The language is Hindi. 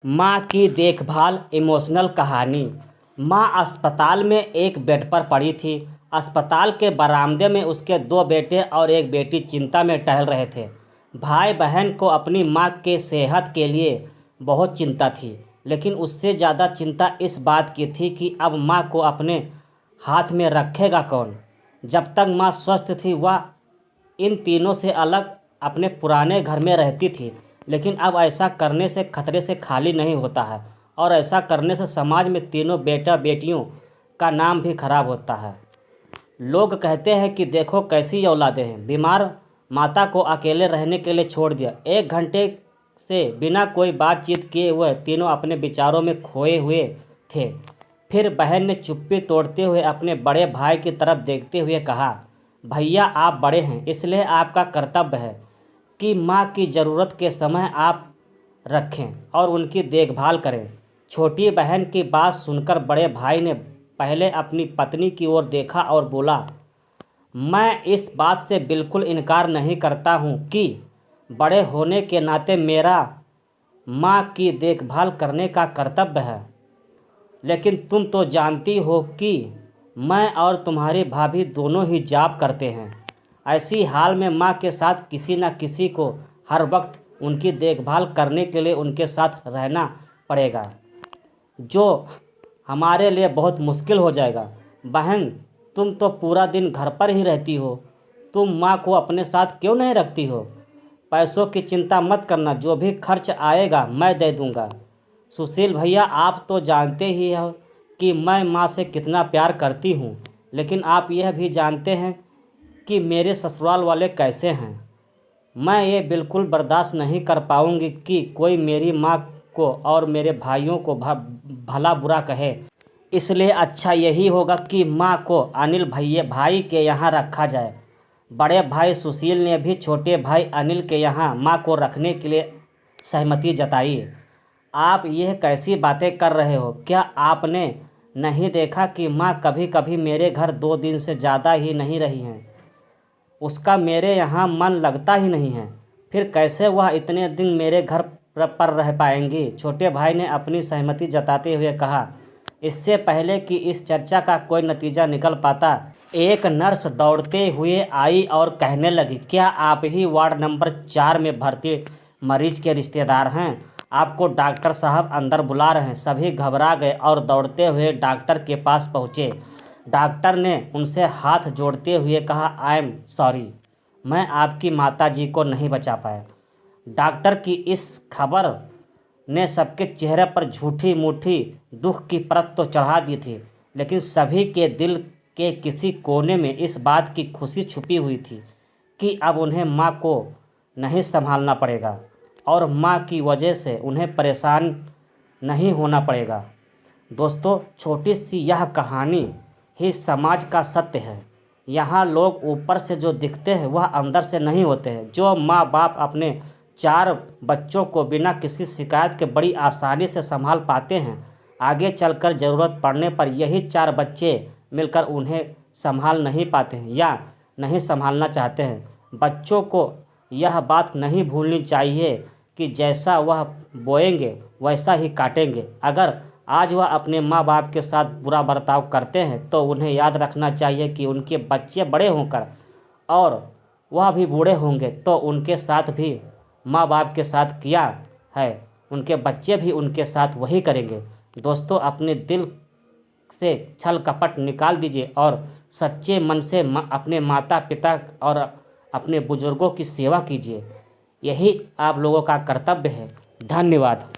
माँ की देखभाल इमोशनल कहानी। माँ अस्पताल में एक बेड पर पड़ी थी। अस्पताल के बरामदे में उसके दो बेटे और एक बेटी चिंता में टहल रहे थे। भाई बहन को अपनी माँ के सेहत के लिए बहुत चिंता थी, लेकिन उससे ज़्यादा चिंता इस बात की थी कि अब माँ को अपने हाथ में रखेगा कौन। जब तक माँ स्वस्थ थी वह इन तीनों से अलग अपने पुराने घर में रहती थी, लेकिन अब ऐसा करने से खतरे से खाली नहीं होता है, और ऐसा करने से समाज में तीनों बेटा बेटियों का नाम भी खराब होता है। लोग कहते हैं कि देखो कैसी औलादें हैं। बीमार माता को अकेले रहने के लिए छोड़ दिया। 1 घंटे से बिना कोई बातचीत किए वह तीनों अपने विचारों में खोए हुए थे। फिर बहन ने चुप्पी तोड़ते हुए अपने बड़े भाई की तरफ देखते हुए कहा, भैया आप बड़े हैं, इसलिए आपका कर्तव्य है कि माँ की ज़रूरत के समय आप रखें और उनकी देखभाल करें। छोटी बहन की बात सुनकर बड़े भाई ने पहले अपनी पत्नी की ओर देखा और बोला, मैं इस बात से बिल्कुल इनकार नहीं करता हूँ कि बड़े होने के नाते मेरा माँ की देखभाल करने का कर्तव्य है, लेकिन तुम तो जानती हो कि मैं और तुम्हारी भाभी दोनों ही जॉब करते हैं। ऐसी हाल में माँ के साथ किसी न किसी को हर वक्त उनकी देखभाल करने के लिए उनके साथ रहना पड़ेगा, जो हमारे लिए बहुत मुश्किल हो जाएगा। बहन, तुम तो पूरा दिन घर पर ही रहती हो, तुम माँ को अपने साथ क्यों नहीं रखती हो? पैसों की चिंता मत करना, जो भी खर्च आएगा मैं दे दूँगा। सुशील भैया, आप तो जानते ही हो कि मैं माँ से कितना प्यार करती हूँ, लेकिन आप यह भी जानते हैं कि मेरे ससुराल वाले कैसे हैं। मैं ये बिल्कुल बर्दाश्त नहीं कर पाऊँगी कि कोई मेरी माँ को और मेरे भाइयों को भला बुरा कहे। इसलिए अच्छा यही होगा कि माँ को अनिल भैया भाई के यहाँ रखा जाए। बड़े भाई सुशील ने भी छोटे भाई अनिल के यहाँ माँ को रखने के लिए सहमति जताई। आप यह कैसी बातें कर रहे हो? क्या आपने नहीं देखा कि माँ कभी कभी मेरे घर 2 दिन से ज़्यादा ही नहीं रही हैं? उसका मेरे यहाँ मन लगता ही नहीं है, फिर कैसे वह इतने दिन मेरे घर पर रह पाएंगी? छोटे भाई ने अपनी सहमति जताते हुए कहा। इससे पहले कि इस चर्चा का कोई नतीजा निकल पाता, एक नर्स दौड़ते हुए आई और कहने लगी, क्या आप ही वार्ड नंबर 4 में भर्ती मरीज के रिश्तेदार हैं? आपको डॉक्टर साहब अंदर बुला रहे हैं। सभी घबरा गए और दौड़ते हुए डॉक्टर के पास पहुँचे। डॉक्टर ने उनसे हाथ जोड़ते हुए कहा, आई एम सॉरी, मैं आपकी माताजी को नहीं बचा पाया। डॉक्टर की इस खबर ने सबके चेहरे पर झूठी मूठी दुख की परत तो चढ़ा दी थी, लेकिन सभी के दिल के किसी कोने में इस बात की खुशी छुपी हुई थी कि अब उन्हें माँ को नहीं संभालना पड़ेगा और माँ की वजह से उन्हें परेशान नहीं होना पड़ेगा। दोस्तों, छोटी सी यह कहानी ही समाज का सत्य है। यहाँ लोग ऊपर से जो दिखते हैं वह अंदर से नहीं होते हैं। जो माँ बाप अपने 4 बच्चों को बिना किसी शिकायत के बड़ी आसानी से संभाल पाते हैं, आगे चलकर ज़रूरत पड़ने पर यही 4 बच्चे मिलकर उन्हें संभाल नहीं पाते हैं या नहीं संभालना चाहते हैं। बच्चों को यह बात नहीं भूलनी चाहिए कि जैसा वह बोएंगे वैसा ही काटेंगे। अगर आज वह अपने माँ बाप के साथ बुरा बर्ताव करते हैं तो उन्हें याद रखना चाहिए कि उनके बच्चे बड़े होकर और वह भी बूढ़े होंगे तो उनके साथ भी माँ बाप के साथ किया है, उनके बच्चे भी उनके साथ वही करेंगे। दोस्तों, अपने दिल से छल कपट निकाल दीजिए और सच्चे मन से अपने माता पिता और अपने बुजुर्गों की सेवा कीजिए। यही आप लोगों का कर्तव्य है। धन्यवाद।